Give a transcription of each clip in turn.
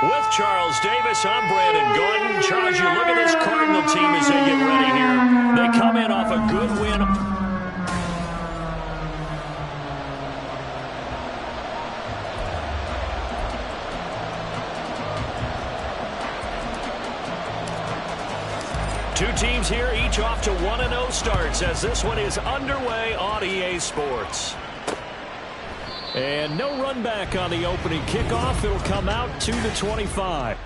With Charles Davis, I'm Brandon Gordon. Charles, you look at this Cardinal team as they get ready here. They come in off a good win. Two teams here, each off to 1-0 starts as this one is underway on EA Sports. And no run back on the opening kickoff. It'll come out to the 25.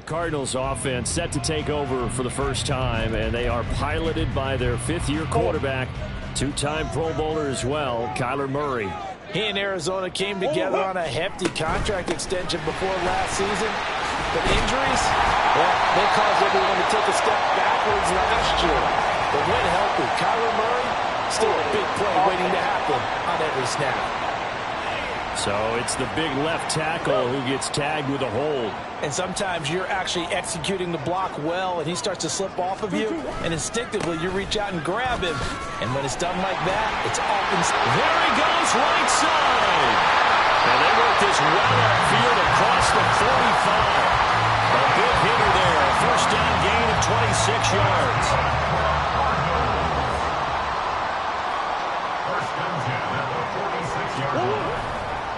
Cardinals offense set to take over for the first time, and they are piloted by their fifth-year quarterback, two-time Pro Bowler as well, Kyler Murray. He and Arizona came together on a hefty contract extension before last season, but injuries, well, they caused everyone to take a step backwards last year. But when healthy, Kyler Murray, still a big play waiting to happen on every snap. So it's the big left tackle who gets tagged with a hold. And sometimes you're actually executing the block well, and he starts to slip off of you, and instinctively you reach out and grab him. And when it's done like that, it's often... There he goes, right side! And they work this well upfield across the 45. A big hitter there, a first down gain of 26 yards.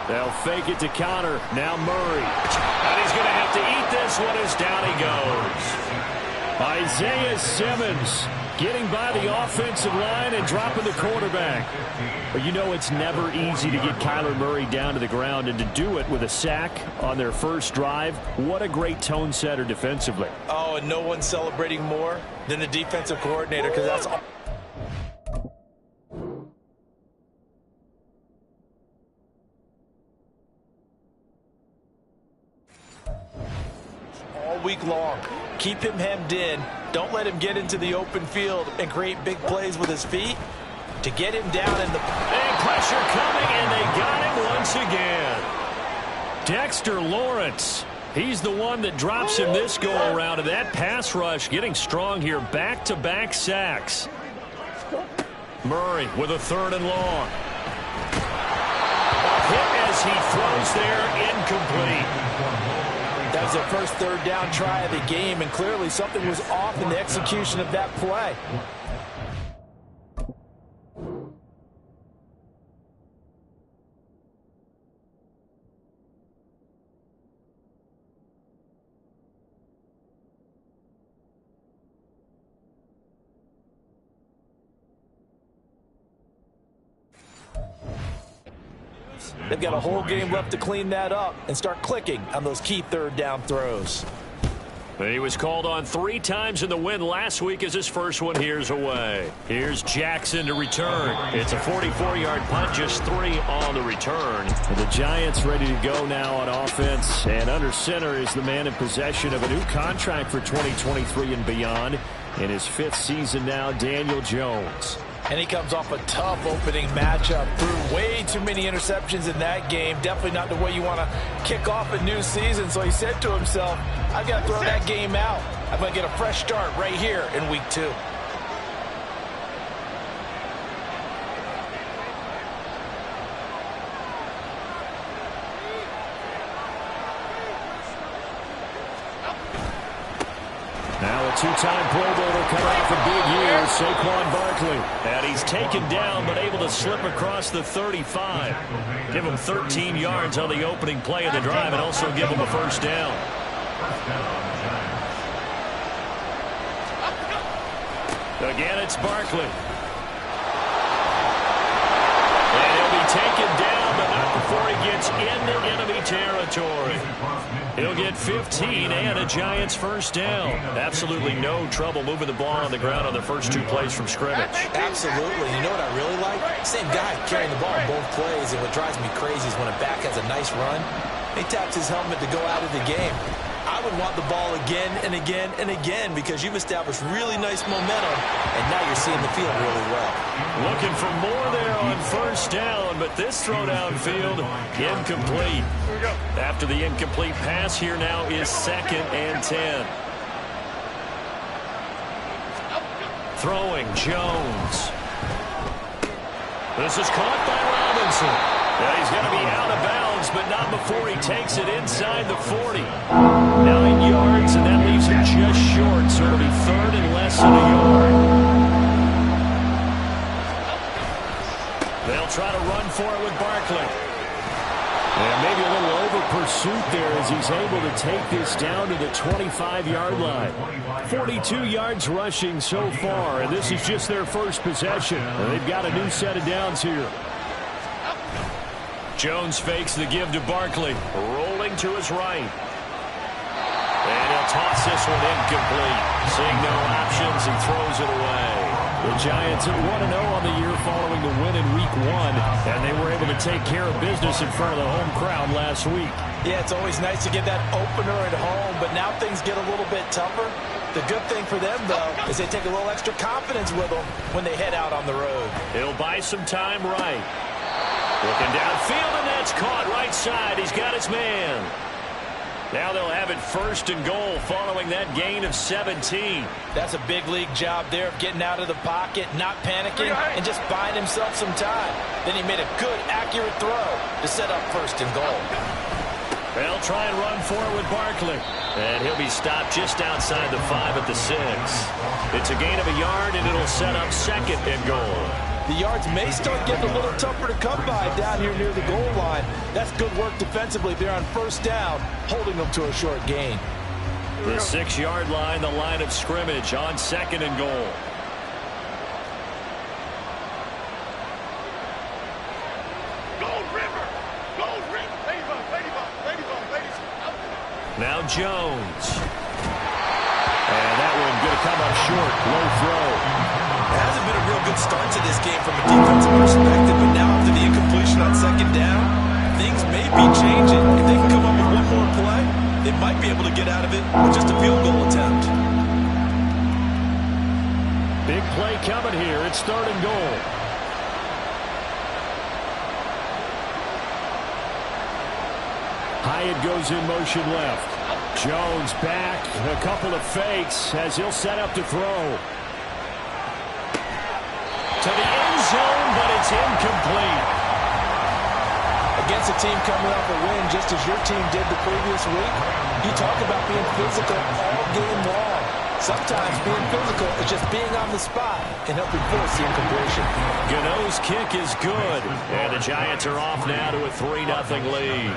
They'll fake it to counter. Now Murray. And he's going to have to eat this one as down he goes. Isaiah Simmons getting by the offensive line and dropping the quarterback. But you know it's never easy to get Kyler Murray down to the ground, and to do it with a sack on their first drive, what a great tone setter defensively. Oh, and no one's celebrating more than the defensive coordinator, because that's all. Week long. Keep him hemmed in. Don't let him get into the open field and create big plays with his feet to get him down in the... And pressure coming, and they got him once again. Dexter Lawrence. He's the one that drops him this go-around, and that pass rush getting strong here. Back-to-back sacks. Murray with a 3rd and long. A hit as he throws there, incomplete. That was the first 3rd down try of the game, and clearly something was off in the execution of that play. They've got a whole game left to clean that up and start clicking on those key 3rd down throws. He was called on 3 times in the win last week as his first one here's away. Here's Jackson to return. It's a 44-yard punt, just 3 on the return. And the Giants ready to go now on offense. And under center is the man in possession of a new contract for 2023 and beyond. In his 5th season now, Daniel Jones. And he comes off a tough opening matchup. Threw way too many interceptions in that game. Definitely not the way you want to kick off a new season. So he said to himself, I've got to throw that game out. I'm going to get a fresh start right here in week 2. Now a 2-time Pro Bowler coming off a big year, Saquon Barkley. And he's taken down but able to slip across the 35. Give him 13 yards on the opening play of the drive and also give him a first down. Again, it's Barkley. And he'll be taken down, but not before he gets into enemy territory. territory. He'll get 15 and a Giants first down. Absolutely no trouble moving the ball on the ground on the first 2 plays from scrimmage. Absolutely. You know what I really like? Same guy carrying the ball in both plays, and what drives me crazy is when a back has a nice run, he taps his helmet to go out of the game. I would want the ball again and again and again because you've established really nice momentum, and now you're seeing the field really well. Looking for more there on first down, but this throw downfield incomplete. After the incomplete pass, here now is 2nd and 10. Throwing, Jones. This is caught by Robinson. Yeah, he's going to be out of bounds, but not before he takes it inside the 40. 9 yards, and that leaves him just short, so it'll be 3rd and less than a yard. They'll try to run for it with Barkley. And maybe a little over-pursuit there as he's able to take this down to the 25-yard line. 42 yards rushing so far, and this is just their first possession. And they've got a new set of downs here. Jones fakes the give to Barkley. Rolling to his right. And he'll toss this one incomplete. Seeing no options and throws it away. The Giants at 1-0 on the year following the win in Week 1. And they were able to take care of business in front of the home crowd last week. Yeah, it's always nice to get that opener at home, but now things get a little bit tougher. The good thing for them, though, is they take a little extra confidence with them when they head out on the road. He'll buy some time right. Looking downfield, and that's caught right side. He's got his man. Now they'll have it 1st and goal following that gain of 17. That's a big league job there of getting out of the pocket, not panicking, and just buying himself some time. Then he made a good, accurate throw to set up 1st and goal. They'll try and run for it with Barkley. And he'll be stopped just outside the 5 at the 6. It's a gain of a yard, and it'll set up 2nd and goal. The yards may start getting a little tougher to come by down here near the goal line. That's good work defensively there on 1st down, holding them to a short gain. The 6-yard line, the line of scrimmage on 2nd and goal. Now Jones. And that one going to come up short. Low throw. It hasn't been a real good start to this game from a defensive perspective, but now after the incompletion on 2nd down, things may be changing. If they can come up with one more play, they might be able to get out of it with just a field goal attempt. Big play coming here. It's 3rd and goal. Hyatt goes in motion left. Jones back. A couple of fakes as he'll set up to throw. To the end zone, but it's incomplete. Against a team coming off a win just as your team did the previous week, you talk about being physical all game long. Sometimes being physical is just being on the spot and helping force the incompletion. Gano's kick is good, and the Giants are off now to a 3-0 lead.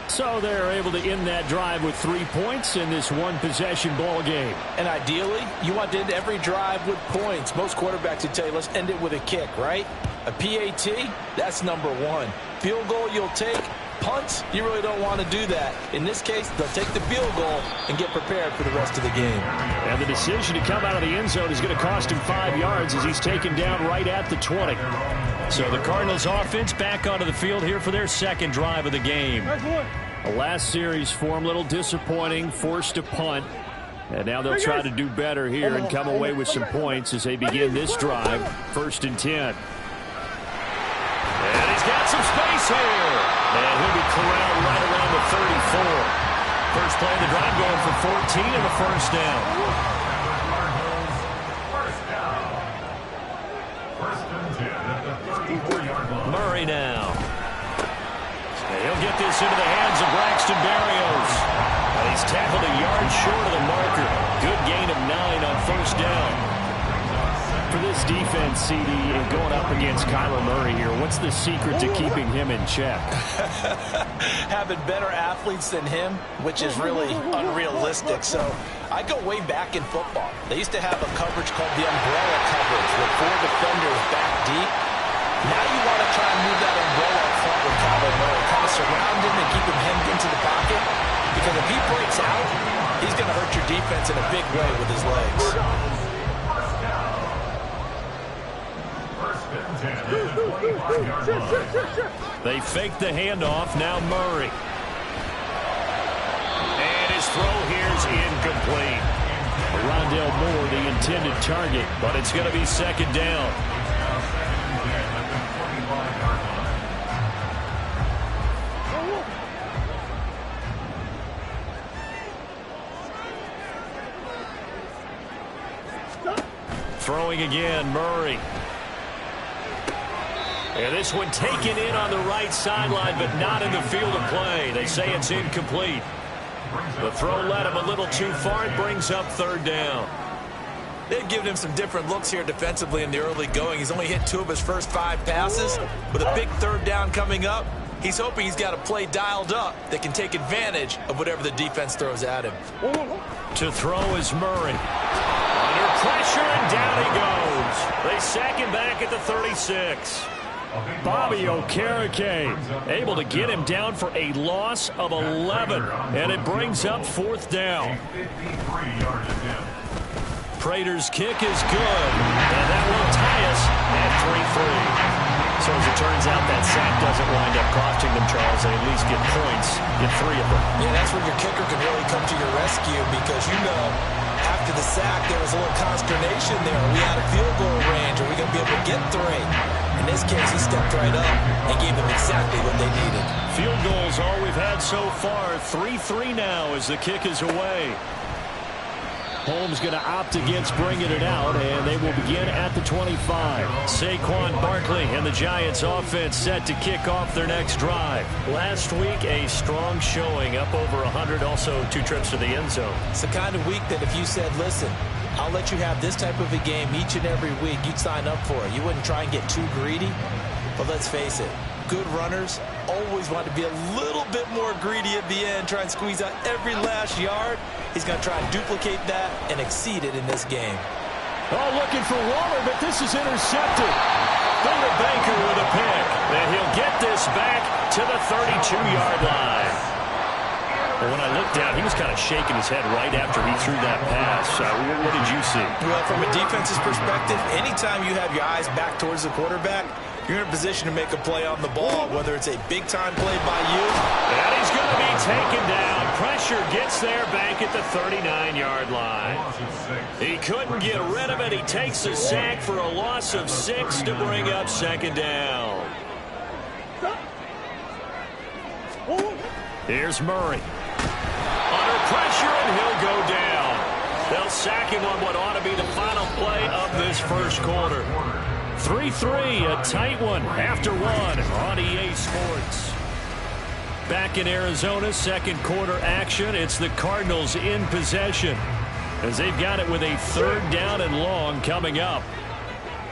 So they're able to end that drive with 3 points in this one-possession ball game. And ideally, you want to end every drive with points. Most quarterbacks would tell you, let's end it with a kick, right? A PAT, that's number 1. Field goal you'll take. Punts, you really don't want to do that. In this case, they'll take the field goal and get prepared for the rest of the game. And the decision to come out of the end zone is going to cost him 5 yards as he's taken down right at the 20. So the Cardinals offense back onto the field here for their 2nd drive of the game. The last series for him, a little disappointing, forced a punt. And now they'll try to do better here and come away with some points as they begin this drive, 1st and 10. And he's got some space here. And he'll be corralled right around the 34. First play of the drive going for 14 and the 1st down. Murray now. And he'll get this into the hands of Braxton Berrios. And he's tackled a yard short of the marker. Good gain of 9 on 1st down. For this defense, CD, and going up against Kyler Murray here, what's the secret to keeping him in check? Having better athletes than him, which is really unrealistic. So I go way back in football. They used to have a coverage called the umbrella coverage with 4 defenders back deep. Now you want to try and move that umbrella up front with Kyler Murray, kind of surround him and keep him hemmed into the defense in a big way with his legs. They fake the handoff. Now Murray. And his throw here's incomplete. Rondale Moore, the intended target, but it's going to be second down. Throwing again, Murray. And this one taken in on the right sideline, but not in the field of play. They say it's incomplete. The throw led him a little too far. It brings up third down. They've given him some different looks here defensively in the early going. He's only hit 2 of his first 5 passes. With a big third down coming up, he's hoping he's got a play dialed up that can take advantage of whatever the defense throws at him. To throw is Murray. Under pressure, and down he goes. They sack him back at the 36. Bobby Okereke able to get him down for a loss of 11, and it brings up fourth down. Prater's kick is good, and that will tie us at 3-3. So as it turns out, that sack doesn't wind up costing them, Charles. They at least get points, get 3 of them. Yeah, that's where your kicker can really come to your rescue, because you know after the sack there was a little consternation there. Are we out of field goal range? Are we going to be able to get 3? In this case, he stepped right up and gave them exactly what they needed. Field goals all we've had so far. 3-3 now as the kick is away. Holmes going to opt against bringing it out, and they will begin at the 25. Saquon Barkley and the Giants offense set to kick off their next drive. Last week, a strong showing, up over 100, also 2 trips to the end zone. It's the kind of week that if you said, listen, I'll let you have this type of a game each and every week, you'd sign up for it. You wouldn't try and get too greedy. But let's face it, good runners always want to be a little bit more greedy at the end, try and squeeze out every last yard. He's going to try and duplicate that and exceed it in this game. Oh, looking for Waller, but this is intercepted. Buda Baker with a pick. And he'll get this back to the 32-yard line. Well, when I looked down, he was kind of shaking his head right after he threw that pass. What did you see? Well, from a defense's perspective, anytime you have your eyes back towards the quarterback, you're in a position to make a play on the ball, whether it's a big-time play by you. And he's going to be taken down. Pressure gets there back at the 39-yard line. He couldn't get rid of it. He takes a sack for a loss of 6 to bring up second down. Here's Murray. Under pressure, and he'll go down. They'll sack him on what ought to be the final play of this first quarter. 3-3, a tight one after 1 on EA Sports. Back in Arizona, second quarter action. It's the Cardinals in possession as they've got it with a 3rd down and long coming up.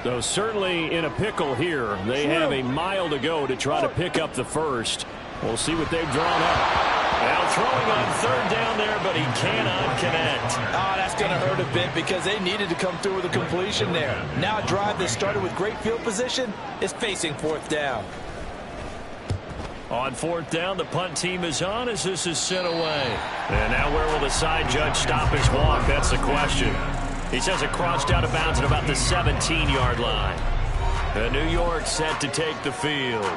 Though certainly in a pickle here. They have a mile to go to try to pick up the first. We'll see what they've drawn up. Now throwing on 3rd down there, but he cannot connect. Oh, that's going to hurt a bit because they needed to come through with a completion there. Now a drive that started with great field position is facing 4th down. On 4th down, the punt team is on as this is sent away. And now where will the side judge stop his walk? That's the question. He says it crossed out of bounds at about the 17-yard line. And New York set to take the field.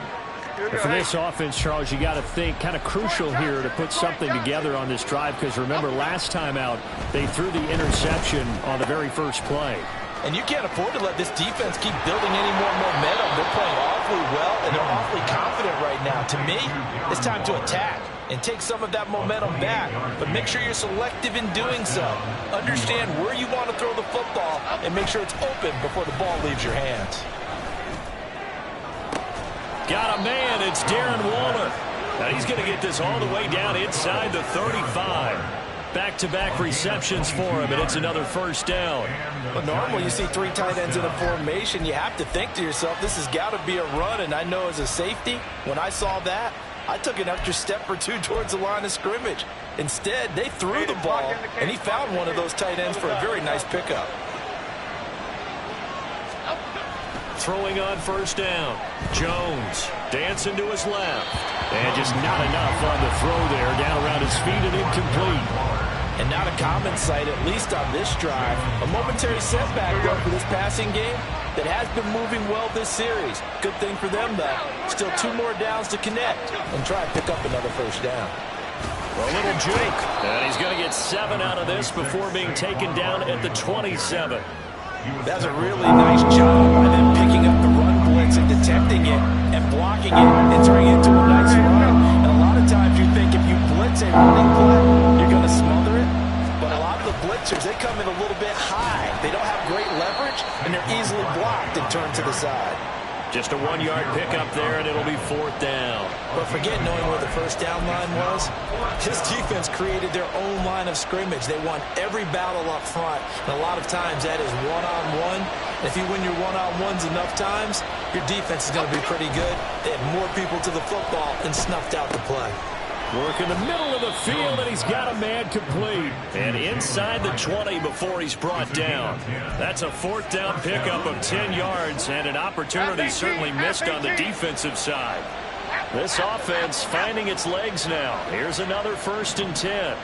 For this offense, Charles, you got to think kind of crucial here to put something together on this drive, because remember last time out they threw the interception on the very first play. And you can't afford to let this defense keep building any more momentum. They're playing awfully well, and they're awfully confident right now. To me, it's time to attack and take some of that momentum back. But make sure you're selective in doing so. Understand where you want to throw the football and make sure it's open before the ball leaves your hands. Got a man. It's Darren Waller. Now he's going to get this all the way down inside the 35. Back-to-back receptions for him, and it's another first down. But normally you see 3 tight ends in a formation, you have to think to yourself, this has got to be a run. And I know as a safety, when I saw that, I took an extra step or 2 towards the line of scrimmage. Instead, they threw the ball, and he found one of those tight ends for a very nice pickup. Throwing on first down. Jones dancing to his left. And just not enough on the throw there. Down around his feet and incomplete. And not a common sight, at least on this drive. A momentary setback, though, for this passing game that has been moving well this series. Good thing for them, though. Still 2 more downs to connect and try and pick up another first down. A little juke. And he's going to get 7 out of this before being taken down at the 27. That's a really nice job by them picking up the run blitz and detecting it and blocking it and turning it into a nice run. And a lot of times you think if you blitz a running play, you're going to smother it. But a lot of the blitzers, they come in a little bit high. They don't have great leverage, and they're easily blocked and turned to the side. Just a 1-yard pickup there, and it'll be 4th down. But forget knowing where the first down line was. This defense created their own line of scrimmage. They won every battle up front, and a lot of times that is one-on-one. And if you win your one-on-ones enough times, your defense is going to be pretty good. They had more people to the football and snuffed out the play. Work in the middle of the field, and he's got a man complete. And inside the 20 before he's brought down. That's a 4th down pickup of 10 yards, and an opportunity certainly missed on the defensive side. This offense finding its legs now. Here's another 1st and 10.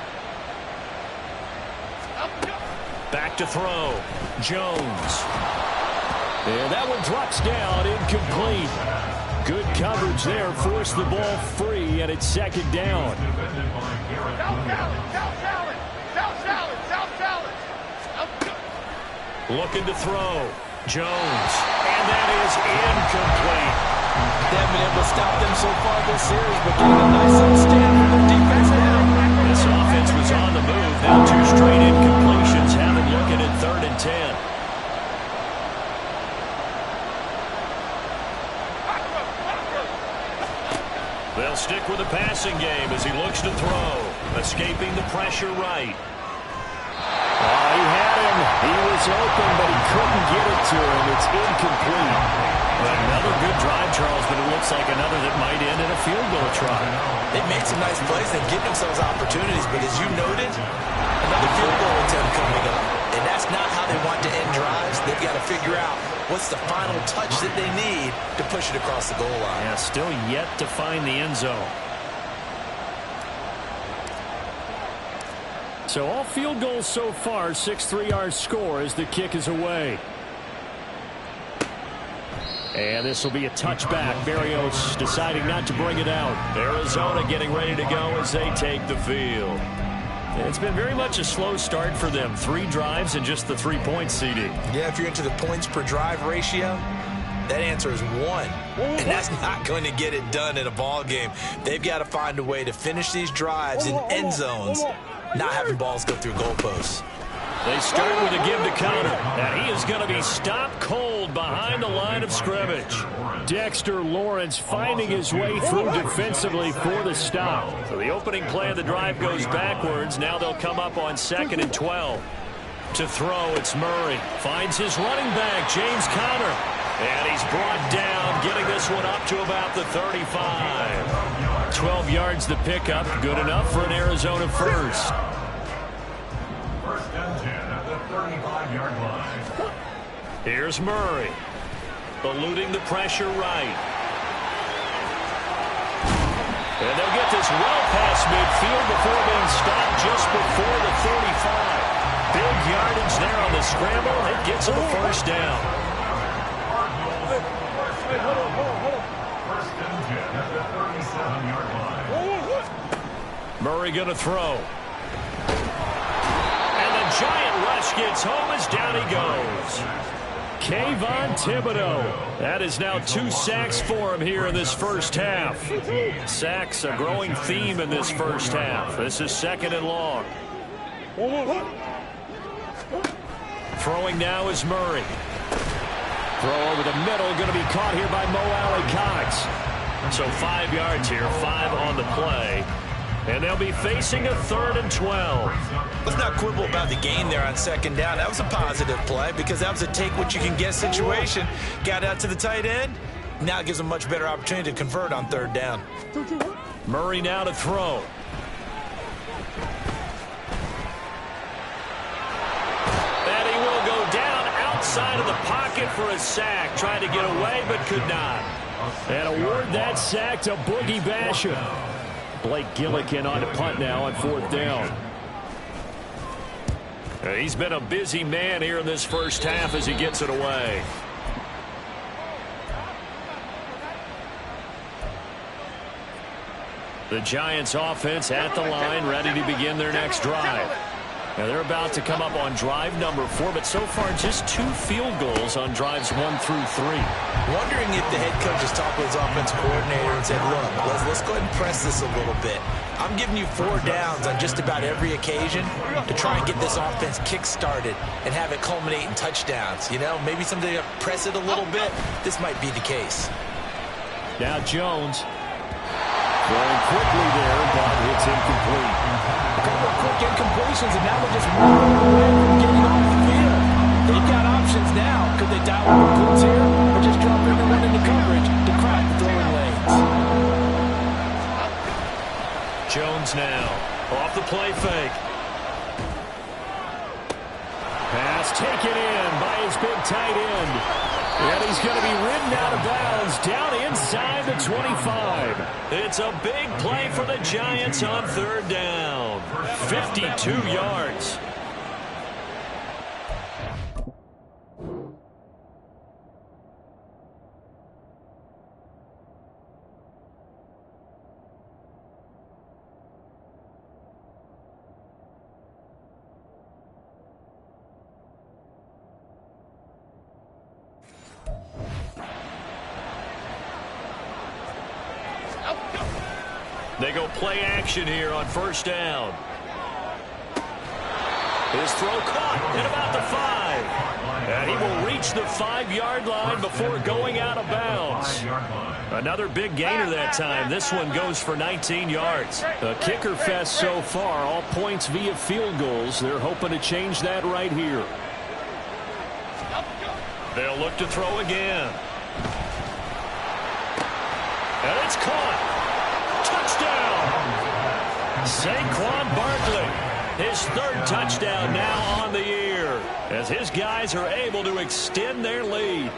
Back to throw. Jones. And that one drops down, incomplete. Good coverage there, forced the ball free, and it's 2nd down. Looking to throw. Jones. And that is incomplete. They haven't been able to stop them so far this series, but getting a nice stand from their defense now. This offense was on the move. Now 2 straight incompletions have it looking at 3rd and 10. They'll stick with the passing game as he looks to throw. Escaping the pressure right. He had him. He was open, but he couldn't get it to him. It's incomplete. Another good drive, Charles, but it looks like another that might end in a field goal try. They made some nice plays. They've given themselves opportunities, but as you noted, another field goal attempt coming up. And that's not how they want to end drives. They've got to figure out what's the final touch that they need to push it across the goal line. Yeah, still yet to find the end zone. So all field goals so far, 6-3 our score as the kick is away. And this will be a touchback. Berrios deciding not to bring it out. Arizona getting ready to go as they take the field. And it's been very much a slow start for them. 3 drives and just the 3 points, CD. Yeah, if you're into the points per drive ratio, that answer is 1. And that's not going to get it done in a ball game. They've got to find a way to finish these drives in end zones, not having balls go through goalposts. They start with a give to counter, and he is going to be stopped cold behind the line of scrimmage. Dexter Lawrence finding his way through defensively for the stop. So the opening play of the drive goes backwards. Now they'll come up on 2nd and 12. To throw, it's Murray. Finds his running back, James Conner. And he's brought down, getting this one up to about the 35. 12 yards the pickup. Good enough for an Arizona first. 1st and 10 at the 35-yard line. Here's Murray. Eluding the pressure right. And they'll get this well past midfield before being stopped just before the 35. Big yardage there on the scramble. It gets them a first down. 1st and 10 at the 37-yard line. Murray going to throw. And the giant rush gets home as down he goes. Kayvon Thibodeaux. That is now 2 sacks for him here in this first half. Sacks a growing theme in this first half. This is 2nd and long. Throwing now is Murray. Throw over the middle, going to be caught here by Mo Alley-Cox. So 5 yards here, 5 on the play. And they'll be facing a 3rd and 12. Let's not quibble about the gain there on 2nd down. That was a positive play because that was a take-what-you-can-get situation. Got out to the tight end. Now it gives them a much better opportunity to convert on 3rd down. Murray now to throw. And he will go down outside of the pocket for a sack. Tried to get away but could not. And award that sack to Boogie Basham. Blake Gillikin on to punt now on 4th down. He's been a busy man here in this first half as he gets it away. The Giants offense at the line, ready to begin their next drive. Now they're about to come up on drive number 4, but so far just 2 field goals on drives 1 through 3. Wondering if the head coach has talked with his offense coordinator and said, look, let's go ahead and press this a little bit. I'm giving you 4 downs on just about every occasion to try and get this offense kick-started and have it culminate in touchdowns. You know, maybe someday to press it a little bit. This might be the case. Now Jones. Going quickly there, but it's incomplete. A couple of quick incompletions, and now we're just running away from getting off the field. They've got options now. Could they dial up the blitz here, or just drop everyone into coverage to crack the throwing lanes? Jones now, off the play fake. Pass taken in by his big tight end. And he's going to be ridden out of bounds down inside the 25. It's a big play for the Giants on 3rd down. 52 yards. They go play action here on 1st down. His throw caught at about the 5. And he will reach the 5-yard line before going out of bounds. Another big gainer that time. This one goes for 19 yards. A kicker fest so far. All points via field goals. They're hoping to change that right here. They'll look to throw again. And it's caught. Touchdown! Saquon Barkley, his 3rd touchdown now on the year, as his guys are able to extend their lead.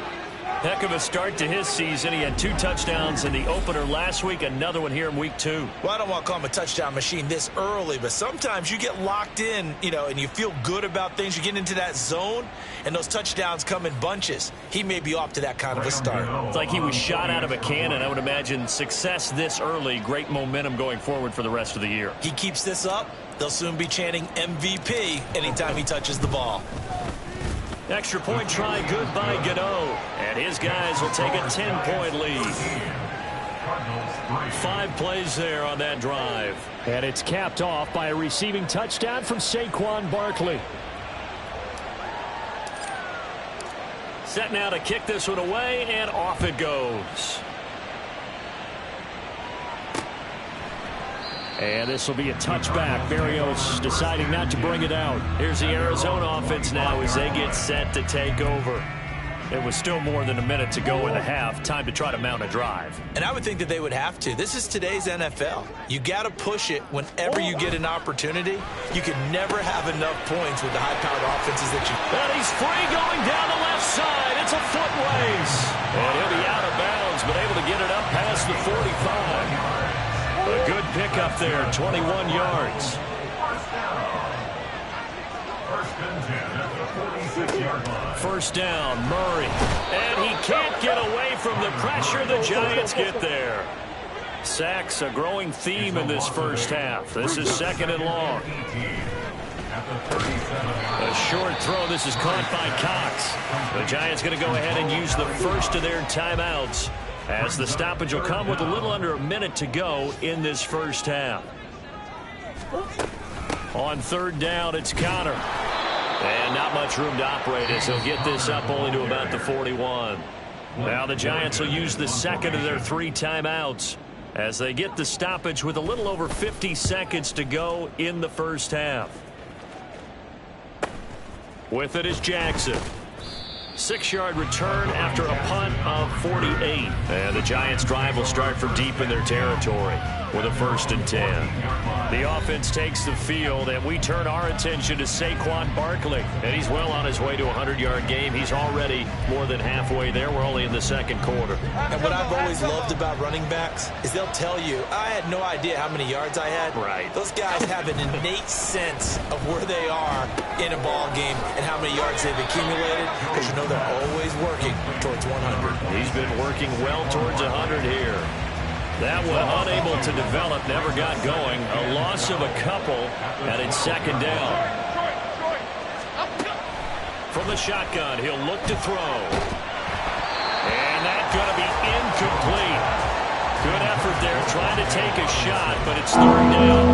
Heck of a start to his season. He had 2 touchdowns in the opener last week, another one here in week 2. Well, I don't want to call him a touchdown machine this early, but sometimes you get locked in, you know, and you feel good about things. You get into that zone, and those touchdowns come in bunches. He may be off to that kind of a start. It's like he was shot out of a cannon. I would imagine success this early, great momentum going forward for the rest of the year. He keeps this up, they'll soon be chanting MVP anytime he touches the ball. Extra point try good by Gano, and his guys will take a 10-point lead. 5 plays there on that drive. And it's capped off by a receiving touchdown from Saquon Barkley. Set now to kick this one away, and off it goes. And this will be a touchback. Berrios deciding not to bring it out. Here's the Arizona offense now as they get set to take over. It was still more than a minute to go in the half. Time to try to mount a drive. And I would think that they would have to. This is today's NFL. You got to push it whenever you get an opportunity. You can never have enough points with the high-powered offenses that you... And he's free going down the left side. It's a foot race. And he'll be out of bounds, but able to get it up past the 45. A good pickup there, 21 yards. First down, Murray. And he can't get away from the pressure the Giants get there. Sacks a growing theme in this first half. This is 2nd and long. A short throw. This is caught by Cox. The Giants going to go ahead and use the first of their timeouts, as the stoppage will come with a little under a minute to go in this first half. On 3rd down, it's Conner. And not much room to operate as he'll get this up only to about the 41. Now the Giants will use the 2nd of their 3 timeouts as they get the stoppage with a little over 50 seconds to go in the first half. With it is Jackson. 6-yard return after a punt of 48. And the Giants drive will start from deep in their territory. with a 1st and 10. The offense takes the field, and we turn our attention to Saquon Barkley. And he's well on his way to a 100-yard game. He's already more than halfway there. We're only in the 2nd quarter. And what I've always loved about running backs is they'll tell you, I had no idea how many yards I had. Right. Those guys have an innate sense of where they are in a ball game and how many yards they've accumulated, because you know they're always working towards 100. He's been working well towards 100 here. That one unable to develop, never got going. A loss of a couple, and it's 2nd down. From the shotgun, he'll look to throw. And that's going to be incomplete. Good effort there, trying to take a shot, but it's 3rd down.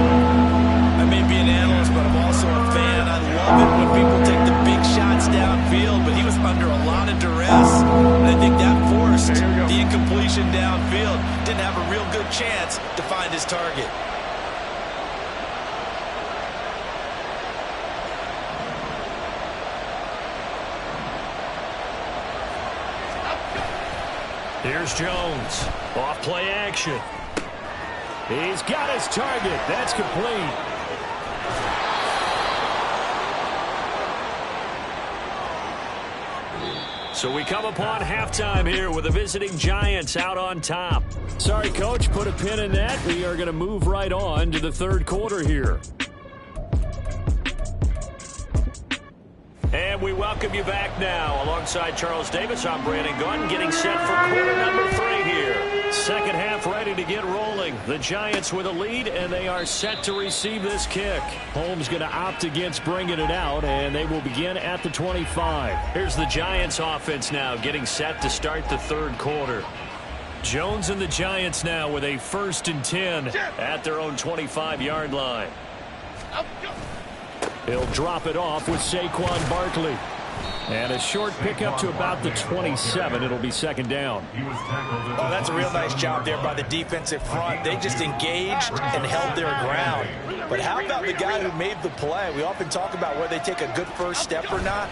I may be an analyst, but I'm also a fan. I love it when people take the big shots downfield, but he was under a lot of duress, and I think that forced the incompletion downfield. Didn't have a real good chance to find his target. Here's Jones. Off play action. He's got his target. That's complete. So we come upon halftime here with the visiting Giants out on top. Sorry, Coach, put a pin in that. We are going to move right on to the 3rd quarter here. And we welcome you back now. Alongside Charles Davis, I'm Brandon Gunn, getting set for quarter number 3 here. 2nd half ready to get rolling. The Giants with a lead, and they are set to receive this kick. Holmes going to opt against bringing it out, and they will begin at the 25. Here's the Giants offense now getting set to start the 3rd quarter. Jones and the Giants now with a 1st and 10 at their own 25-yard line. He'll drop it off with Saquon Barkley. And a short pickup to about the 27. It'll be 2nd down. Oh, that's a real nice job there by the defensive front. They just engaged and held their ground. But how about the guy who made the play? We often talk about whether they take a good first step or not.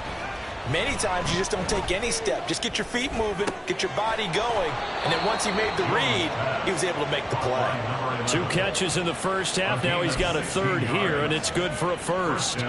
Many times you just don't take any step. Just get your feet moving, get your body going, and then once he made the read, he was able to make the play. 2 catches in the 1st half. Now he's got a 3rd here, and it's good for a 1st.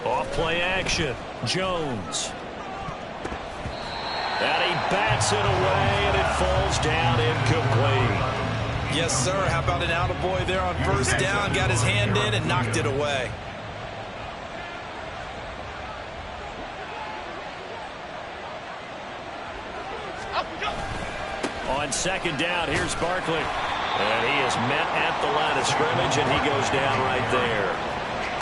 Off-play action. Jones. And he bats it away, and it falls down incomplete. Yes, sir. How about an attaboy there on 1st down? Got his hand in and knocked it away. On 2nd down, here's Barkley. And he is met at the line of scrimmage, and he goes down right there.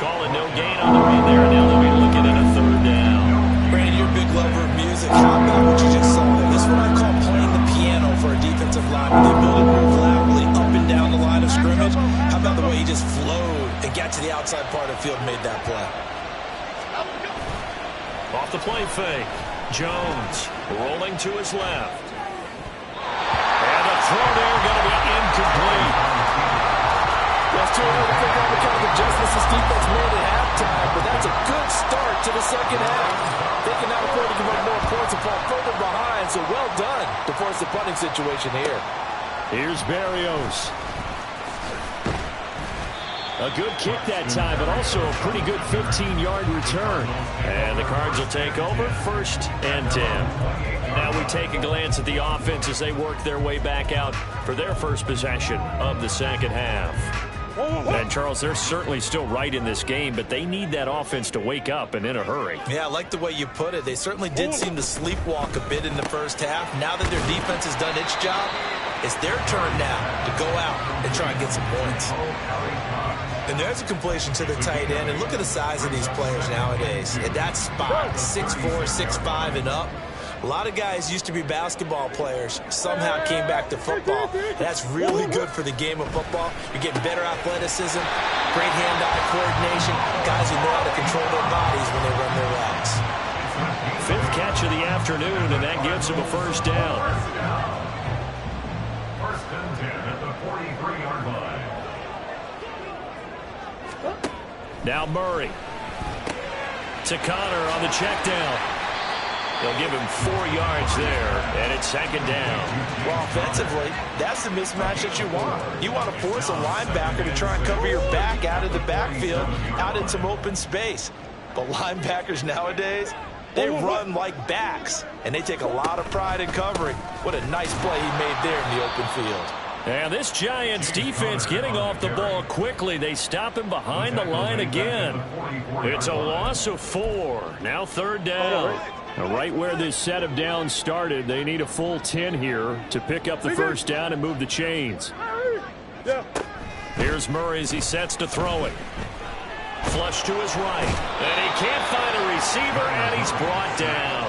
Calling no gain on the read there, and now they'll be looking at a 3rd down. Brandon, you're a big lover of music. How about what you just saw there? This is what I call playing the piano for a defensive lineman. The ability to move laterally up and down the line of scrimmage. How about the way he just flowed and got to the outside part of the field and made that play? Off the play fake. Jones rolling to his left. And the throw there going to be incomplete. That's too early to pick up the kind of adjustments this defense made at halftime, but that's a good start to the 2nd half. They can now afford to give up more points and fall further behind, so well done to force the punting situation here. Here's Berrios. A good kick that time, but also a pretty good 15-yard return. And the Cards will take over 1st and 10. Now we take a glance at the offense as they work their way back out for their first possession of the 2nd half. And, Charles, they're certainly still right in this game, but they need that offense to wake up and in a hurry. Yeah, I like the way you put it. They certainly did seem to sleepwalk a bit in the 1st half. Now that their defense has done its job, it's their turn now to go out and try and get some points. And there's a completion to the tight end. And look at the size of these players nowadays. At that spot, 6'4", 6'5", and up. A lot of guys used to be basketball players, somehow came back to football. That's really good for the game of football. You're getting better athleticism, great hand-eye coordination, guys who know how to control their bodies when they run their routes. 5th catch of the afternoon, and that gives him a first down. First and 10 at the 43-yard line. Now Murray. To Connor on the check down. They'll give him 4 yards there, and it's second down. Well, offensively, that's the mismatch that you want. You want to force a linebacker to try and cover your back out of the backfield, out in some open space. But linebackers nowadays, they run like backs, and they take a lot of pride in covering. What a nice play he made there in the open field. And this Giants defense getting off the ball quickly. They stop him behind the line again. It's a loss of 4. Now third down. Right where this set of downs started, they need a full 10 here to pick up the first down and move the chains. Here's Murray as he sets to throw it. Flush to his right. And he can't find a receiver, and he's brought down.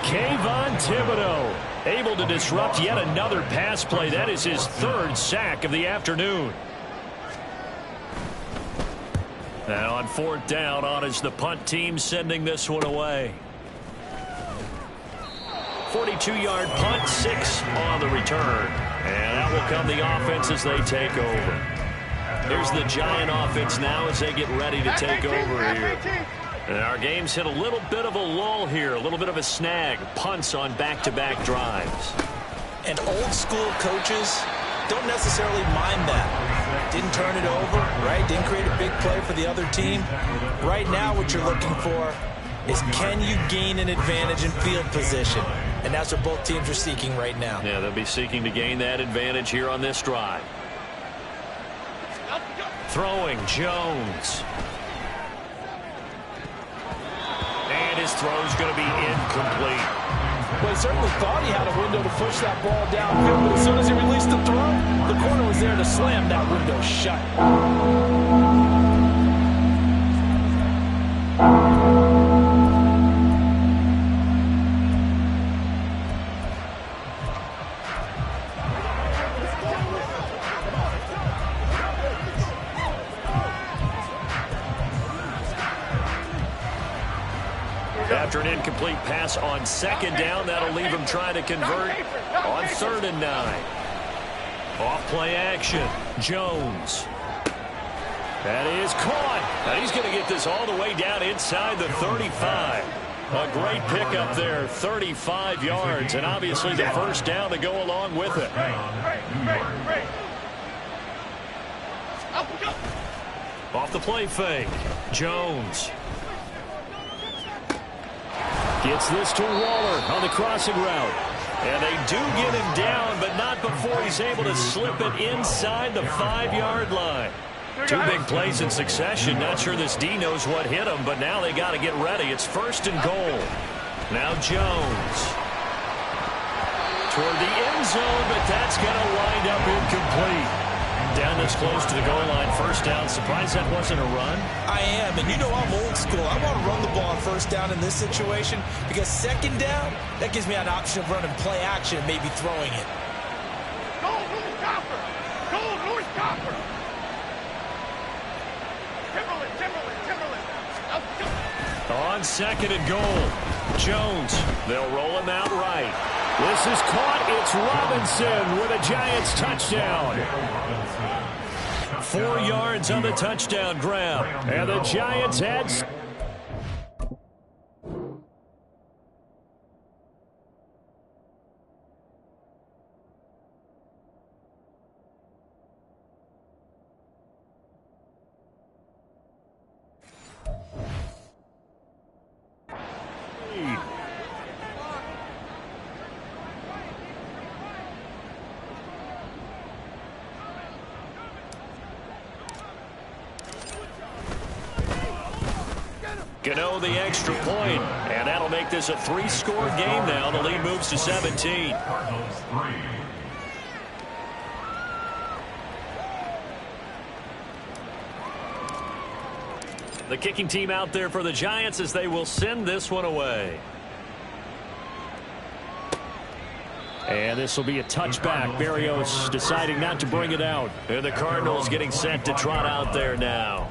Kayvon Thibodeaux able to disrupt yet another pass play. That is his 3rd sack of the afternoon. Now on 4th down, on is the punt team sending this one away. 42-yard punt, 6 on the return. And out will come the offense as they take over. Here's the Giant offense now as they get ready to take over here. And our game's hit a little bit of a lull here, a little bit of a snag. Punts on back-to-back drives. And old-school coaches don't necessarily mind that. Didn't turn it over, right? Didn't create a big play for the other team. Right now what you're looking for is, can you gain an advantage in field position? And that's what both teams are seeking right now. Yeah, they'll be seeking to gain that advantage here on this drive. Throwing, Jones. And his throw's going to be incomplete. Well, he certainly thought he had a window to push that ball downfield, but as soon as he released the throw, the corner was there to slam that window shut. After an incomplete pass on 2nd down, that'll leave him trying to convert on 3rd and 9. Off play action. Jones. That is caught. And he's going to get this all the way down inside the 35. A great pickup there, 35 yards, and obviously the first down to go along with it. Off the play fake. Jones. Gets this to Waller on the crossing route. And they do get him down, but not before he's able to slip it inside the 5-yard line. 2 big plays in succession. Not sure this D knows what hit him, but now they got to get ready. It's 1st and goal. Now Jones. Toward the end zone, but that's going to wind up incomplete. Down this close to the goal line, first down. Surprised that wasn't a run? I am, and you know I'm old school. I want to run the ball on first down in this situation because 2nd down, that gives me an option of running play action and maybe throwing it. Go, Louis Copper! Go, Louis Copper! Timberland! On 2nd and goal, Jones. They'll roll him out right. This is caught. It's Robinson with a Giants touchdown. 4 yards on the touchdown grab. And the Giants had... Gano the extra point, and that'll make this a 3-score game now. The lead moves to 17. Cardinals 3. The kicking team out there for the Giants as they will send this one away. And this will be a touchback. Berrios deciding not to bring it out. And the Cardinals getting set to trot out there now.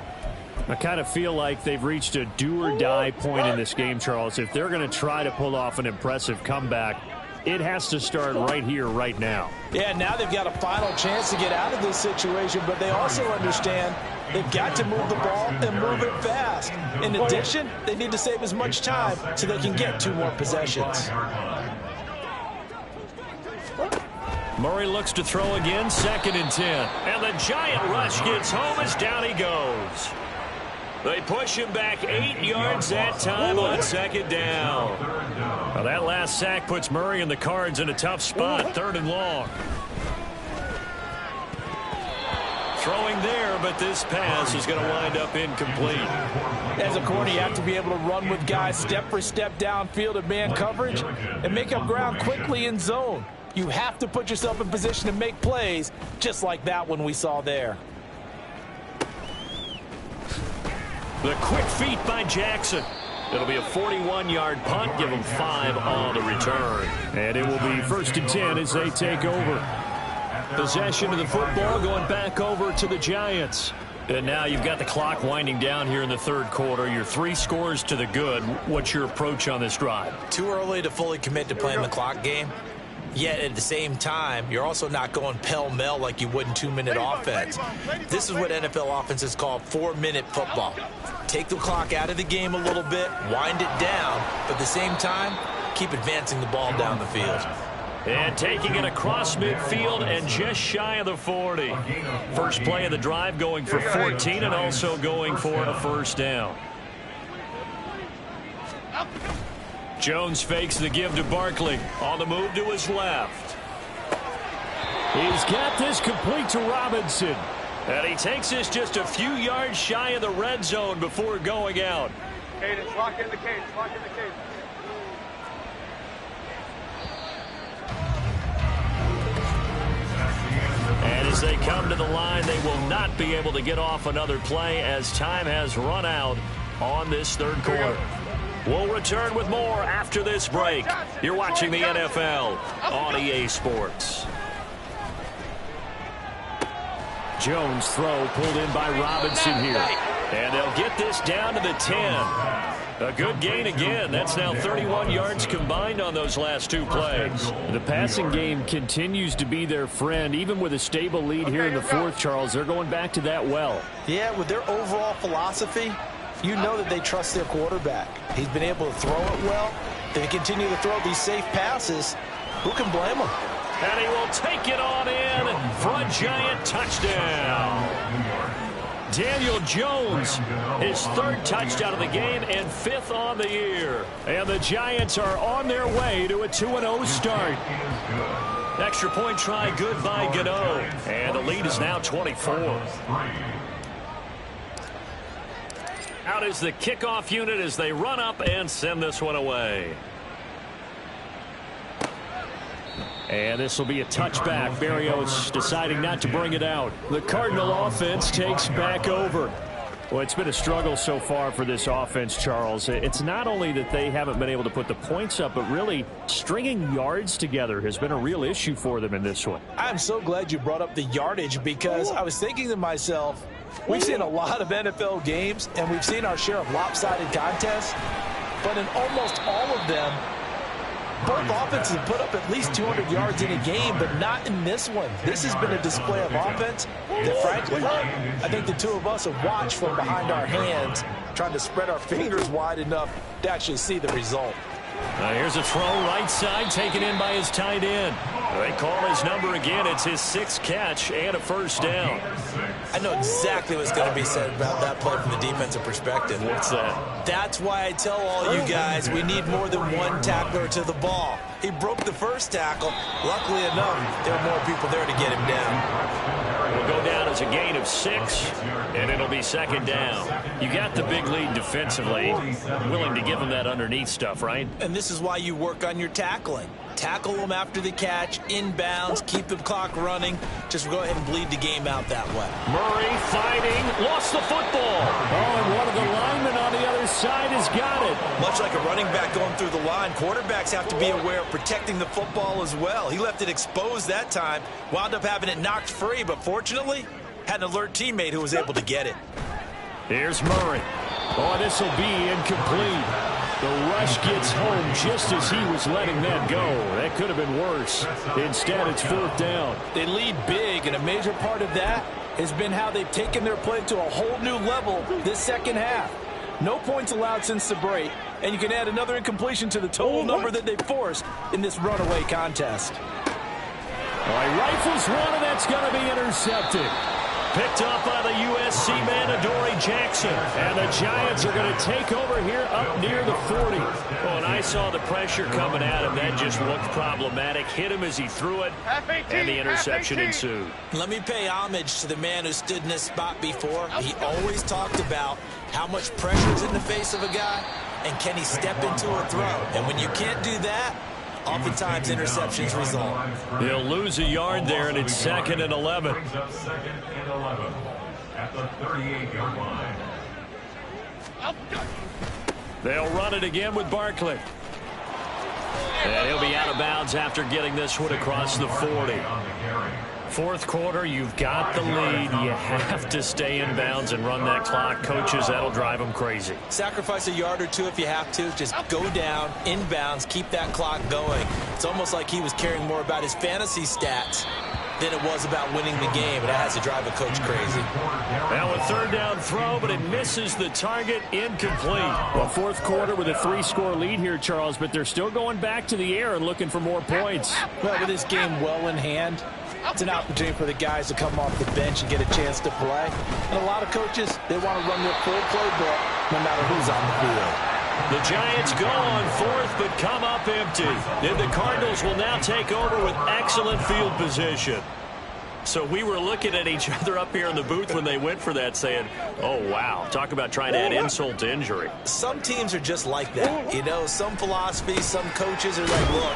I kind of feel like they've reached a do-or-die point in this game, Charles. If they're going to try to pull off an impressive comeback, it has to start right here, right now. Yeah, now they've got a final chance to get out of this situation, but they also understand they've got to move the ball and move it fast. In addition, they need to save as much time so they can get 2 more possessions. Murray looks to throw again, 2nd and 10. And the giant rush gets home as down he goes. They push him back 8 yards that time on 2nd down. Well, that last sack puts Murray and the Cards in a tough spot, 3rd and long. Throwing there, but this pass is going to wind up incomplete. As a corner, you have to be able to run with guys step for step downfield in man coverage and make up ground quickly in zone. You have to put yourself in position to make plays, just like that one we saw there. The quick feet by Jackson. It'll be a 41-yard punt. Give them 5 on the return. And it will be 1st and 10 as they take over. Possession of the football going back over to the Giants. And now you've got the clock winding down here in the 3rd quarter. Your 3 scores to the good. What's your approach on this drive? Too early to fully commit to playing the clock game. Yet at the same time, you're also not going pell-mell like you would in 2-minute offense. This is what NFL offenses call 4-minute football. Take the clock out of the game a little bit, wind it down, but at the same time, keep advancing the ball down the field. And taking it across midfield and just shy of the 40. First play of the drive going for 14 and also going for a 1st down. Jones fakes the give to Barkley. On the move to his left. He's got this complete to Robinson. And he takes this just a few yards shy of the red zone before going out. Cadence, lock in the cadence, lock in the cadence. And as they come to the line, they will not be able to get off another play as time has run out on this 3rd quarter. We'll return with more after this break. You're watching the NFL on EA Sports. Jones throw pulled in by Robinson here. And they'll get this down to the 10. A good gain again. That's now 31 yards combined on those last 2 plays. The passing game continues to be their friend. Even with a stable lead here in the 4th, Charles, they're going back to that well. Yeah, with their overall philosophy, you know that they trust their quarterback. He's been able to throw it well. They continue to throw these safe passes. Who can blame them? And he will take it on in for a giant touchdown. Daniel Jones, his 3rd touchdown of the game and 5th on the year. And the Giants are on their way to a 2-0 start. Extra point try good by Gano. And the lead is now 24. Out is the kickoff unit as they run up and send this one away. And this will be a touchback. Berrios deciding not to bring it out. The Cardinal offense takes back over. Well, it's been a struggle so far for this offense, Charles. It's not only that they haven't been able to put the points up, but really stringing yards together has been a real issue for them in this one. I'm so glad you brought up the yardage because I was thinking to myself, we've seen a lot of NFL games and we've seen our share of lopsided contests, but in almost all of them, both offenses have put up at least 200 yards in a game, but not in this one. This has been a display of offense that, frankly, I think the 2 of us have watched from behind our hands, trying to spread our fingers wide enough to actually see the result. Here's a throw right side taken in by his tight end. They call his number again. It's his 6th catch and a 1st down. I know exactly what's going to be said about that play from the defensive perspective. What's that? That's why I tell all you guys we need more than one tackler to the ball. He broke the 1st tackle. Luckily enough, there were more people there to get him down. It'll go down as a gain of 6, and it'll be 2nd down. You got the big lead defensively, willing to give them that underneath stuff, right? And this is why you work on your tackling. Tackle them after the catch, inbounds, keep the clock running. Just go ahead and bleed the game out that way. Murray fighting, lost the football. Oh, and one of the linemen on the other side has got it. Much like a running back going through the line, quarterbacks have to be aware of protecting the football as well. He left it exposed that time, wound up having it knocked free, but fortunately, had an alert teammate who was able to get it. Here's Murray. Oh, this will be incomplete. The rush gets home just as he was letting that go. That could have been worse. Instead, it's 4th down. They lead big, and a major part of that has been how they've taken their play to a whole new level this second half. No points allowed since the break, and you can add another incompletion to the total number that they forced in this runaway contest. All right, rifles one, and that's going to be intercepted. Picked up by the USC man, Adoree Jackson. And the Giants are going to take over here up near the 40. Oh, and I saw the pressure coming at him. That just looked problematic. Hit him as he threw it, and the interception ensued. Let me pay homage to the man who stood in this spot before. He always talked about how much pressure is in the face of a guy, and can he step into a throw. And when you can't do that, oftentimes interceptions result. He'll lose a yard there, and it's 2nd and 11. Brings up 2nd and 11 at the 38-yard line. They'll run it again with Barkley. And he'll be out of bounds after getting this one across the 40. 4th quarter, you've got the lead. You have to stay in bounds and run that clock. Coaches, that'll drive them crazy. Sacrifice a yard or two if you have to. Just go down, in bounds, keep that clock going. It's almost like he was caring more about his fantasy stats than it was about winning the game, and that has to drive a coach crazy. Now a 3rd down throw, but it misses the target, incomplete. Well, 4th quarter with a 3-score lead here, Charles, but they're still going back to the air and looking for more points. Well, with this game well in hand, it's an opportunity for the guys to come off the bench and get a chance to play. And a lot of coaches, they want to run their full playbook no matter who's on the field. The Giants go on 4th, but come up empty. And the Cardinals will now take over with excellent field position. So we were looking at each other up here in the booth when they went for that, saying, oh, wow, talk about trying to add insult to injury. Some teams are just like that. You know, some philosophies, some coaches are like, look,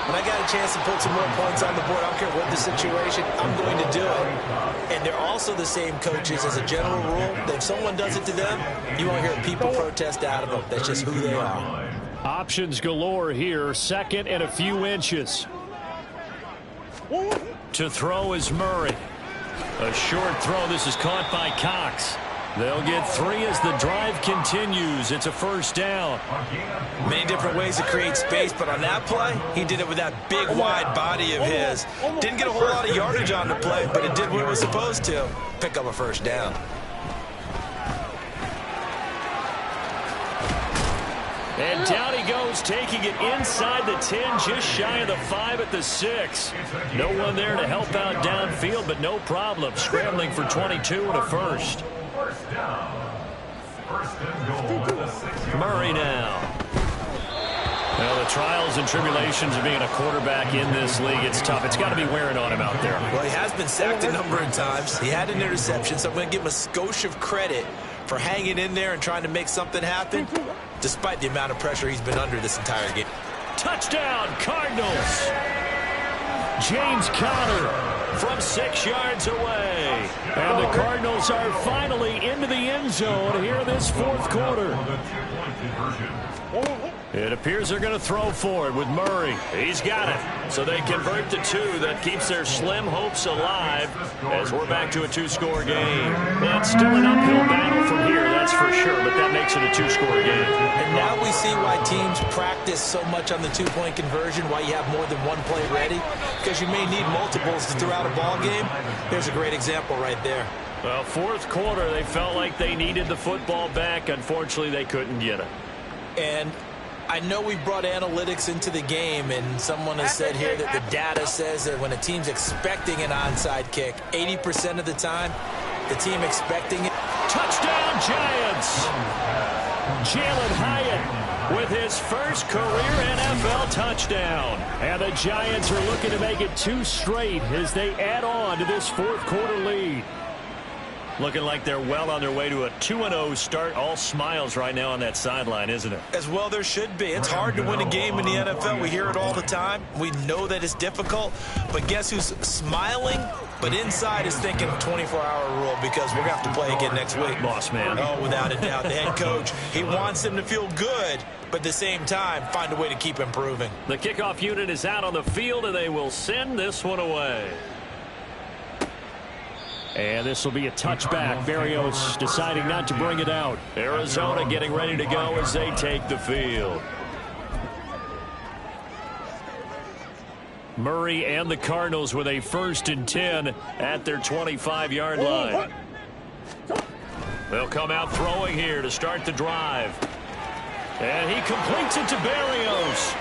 when I got a chance to put some more points on the board, I don't care what the situation, I'm going to do it. And they're also the same coaches as a general rule. That if someone does it to them, you won't hear people protest out of them. That's just who they are. Options galore here. 2nd and a few inches. To throw is Murray. A short throw. This is caught by Cox. They'll get 3 as the drive continues. It's a 1st down. Many different ways to create space, but on that play, he did it with that big, wide body of his. Didn't get a whole lot of yardage on the play, but it did what it was supposed to. Pick up a 1st down. And down he goes, taking it inside the 10, just shy of the 5 at the 6. No one there to help out downfield, but no problem. Scrambling for 22 and a 1st. 1st down. 1st and goal at the 6-yard Murray now. Well, the trials and tribulations of being a quarterback in this league, it's tough. It's got to be wearing on him out there. Well, he has been sacked a number of times. He had an interception, so I'm going to give him a skosh of credit for hanging in there and trying to make something happen, despite the amount of pressure he's been under this entire game. Touchdown, Cardinals. James Conner from 6 yards away. And the Cardinals are finally into the end zone here in this 4th quarter. It appears they're going to throw for it with Murray. He's got it. So they convert to 2. That keeps their slim hopes alive as we're back to a 2-score game. Well, it's still an uphill battle from here, that's for sure, but that makes it a 2-score game. And now we see why teams practice so much on the 2-point conversion, why you have more than one play ready, because you may need multiples to throw out a ball game. There's a great example right there. Well, 4th quarter, they felt like they needed the football back. Unfortunately, they couldn't get it. And I know we brought analytics into the game, and someone has said here that the data says that when a team's expecting an onside kick, 80% of the time, the team expecting it. Touchdown, Giants! Jalen Hyatt with his first career NFL touchdown. And the Giants are looking to make it 2 straight as they add on to this 4th quarter lead. Looking like they're well on their way to a 2-0 start. All smiles right now on that sideline, isn't it? As well there should be. It's hard to win a game in the NFL. We hear it all the time. We know that it's difficult. But guess who's smiling? But inside is thinking 24-hour rule because we're going to have to play again next week. Boss man. Oh, without a doubt. The head coach, he wants them to feel good, but at the same time, find a way to keep improving. The kickoff unit is out on the field, and they will send this one away. And this will be a touchback. Berrios deciding not to bring it out. Arizona getting ready to go as they take the field. Murray and the Cardinals with a 1st and 10 at their 25-yard line. They'll come out throwing here to start the drive. And he completes it to Berrios.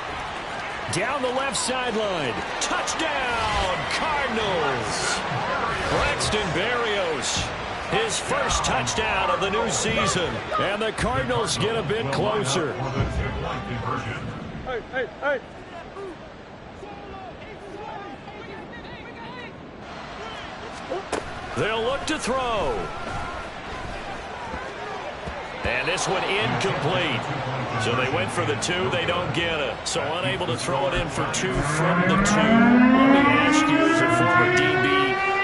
Down the left sideline. Touchdown, Cardinals. Braxton Berrios, his first touchdown of the new season. And the Cardinals get a bit closer. Hey. They'll look to throw. And this one incomplete. So they went for the 2. They don't get it. So unable to throw it in for 2 from the 2. Let me ask you, as a former DB,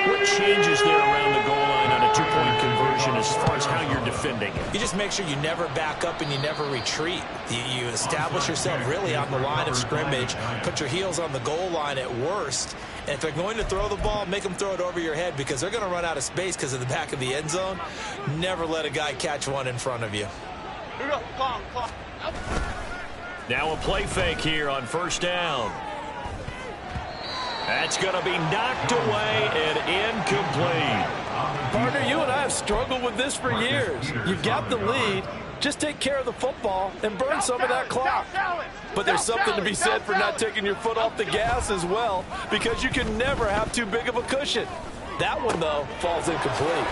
what changes there around the goal line on a 2-point conversion as far as how you're defending it? You just make sure you never back up and you never retreat. You establish yourself really on the line of scrimmage, put your heels on the goal line at worst, and if they're going to throw the ball, make them throw it over your head because they're going to run out of space because of the back of the end zone. Never let a guy catch one in front of you. Now a play fake here on 1st down. That's going to be knocked away and incomplete. Partner, you and I have struggled with this for years. You've got the lead. Just take care of the football and burn some of that clock. But there's something to be said for not taking your foot off the gas as well, because you can never have too big of a cushion. That one, though, falls incomplete.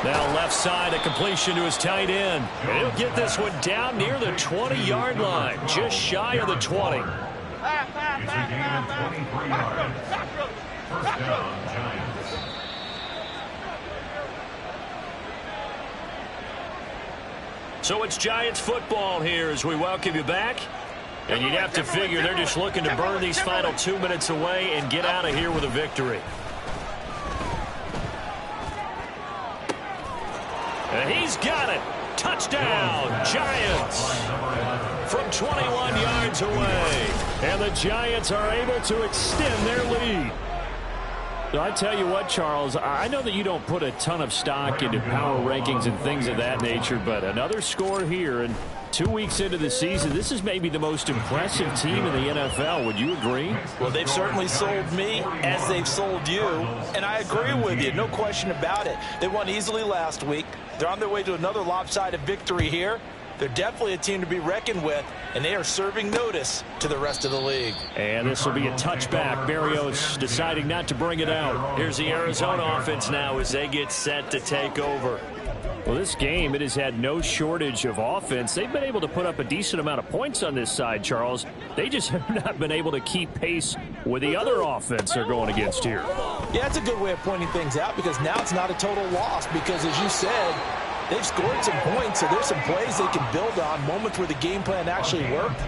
Now left side, a completion to his tight end. And he'll get this one down near the 20-yard line, just shy of the 20. It's a gain of 23 yards. 1st down, Giants. So it's Giants football here as we welcome you back. And you'd have to figure they're just looking to burn these final 2 minutes away and get out of here with a victory. And he's got it. Touchdown, Giants. From 21 yards away. And the Giants are able to extend their lead. So I tell you what, Charles, I know that you don't put a ton of stock into power rankings and things of that nature, but another score here, and 2 weeks into the season, this is maybe the most impressive team in the NFL. Would you agree? Well, they've certainly sold me as they've sold you, and I agree with you, no question about it. They won easily last week. They're on their way to another lopsided victory here. They're definitely a team to be reckoned with, and they are serving notice to the rest of the league. And this will be a touchback. Berrios deciding not to bring it out. Here's the Arizona offense now as they get set to take over. Well, this game, it has had no shortage of offense. They've been able to put up a decent amount of points on this side, Charles. They just have not been able to keep pace with the other offense they're going against here. Yeah, that's a good way of pointing things out because now it's not a total loss because, as you said, they've scored some points, so there's some plays they can build on, moments where the game plan actually worked.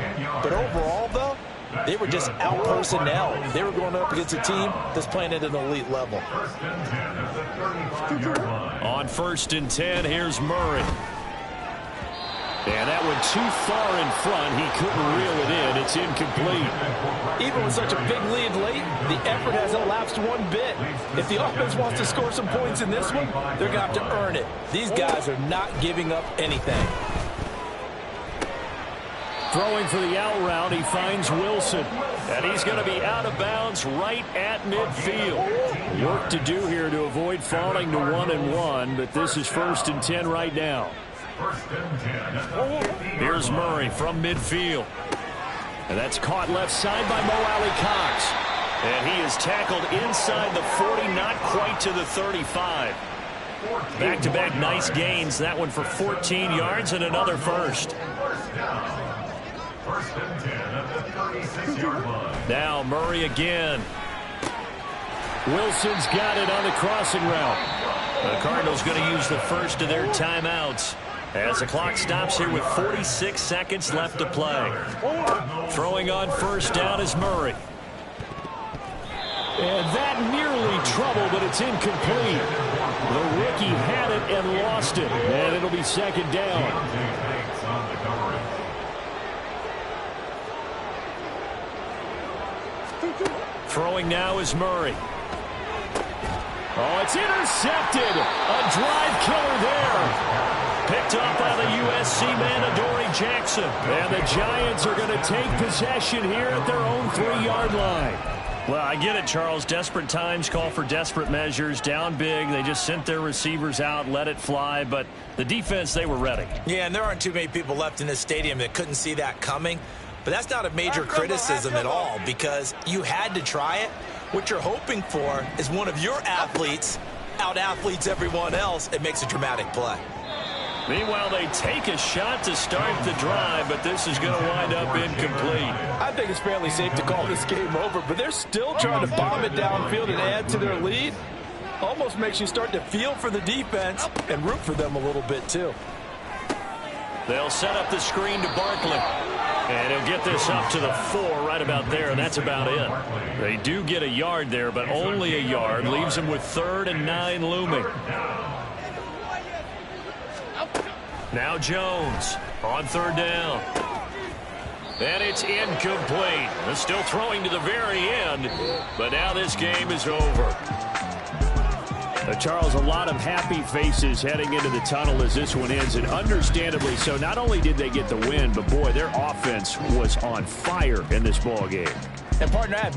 But overall, though, they were just out-personnel. They were going up against a team that's playing at an elite level. 1st and 10 at the 35-yard line. On 1st and 10, here's Murray. And that went too far in front. He couldn't reel it in. It's incomplete. Even with such a big lead late, the effort hasn't lapsed one bit. If the offense wants to score some points in this one, they're going to have to earn it. These guys are not giving up anything. Throwing for the out route, he finds Wilson. And he's going to be out of bounds right at midfield. Work to do here to avoid falling to 1-1, but this is 1st and 10 right now. 1st and 10 at the 50. Here's Murray from midfield. And that's caught left side by Mo Alley-Cox. And he is tackled inside the 40, not quite to the 35. Back-to-back nice gains. That one for 14 yards and another first. 1st down. 1st and 10 at the 36-yard line. Now Murray again. Wilson's got it on the crossing route. The Cardinals going to use the first of their timeouts as the clock stops here with 46 seconds left to play. Throwing on 1st down is Murray. And that nearly trouble, but it's incomplete. The rookie had it and lost it. And it'll be 2nd down. Throwing now is Murray. Oh, it's intercepted. A drive killer there. Picked up by the USC man, Adoree Jackson. And the Giants are going to take possession here at their own 3-yard line. Well, I get it, Charles. Desperate times call for desperate measures. Down big. They just sent their receivers out, let it fly. But the defense, they were ready. Yeah, and there aren't too many people left in this stadium that couldn't see that coming. But that's not a major criticism at all because you had to try it. What you're hoping for is one of your athletes out-athletes everyone else and makes a dramatic play. Meanwhile, they take a shot to start the drive, but this is going to wind up incomplete. I think it's fairly safe to call this game over, but they're still trying to bomb it downfield and add to their lead. Almost makes you start to feel for the defense and root for them a little bit, too. They'll set up the screen to Barkley. And he'll get this up to the 4 right about there, and that's about it. They do get a yard there, but only a yard. Leaves them with 3rd and 9 looming. Now Jones on 3rd down. And it's incomplete. They're still throwing to the very end, but now this game is over. Charles, a lot of happy faces heading into the tunnel as this one ends, and understandably so. Not only did they get the win, but boy, their offense was on fire in this ball game. And partner, I have no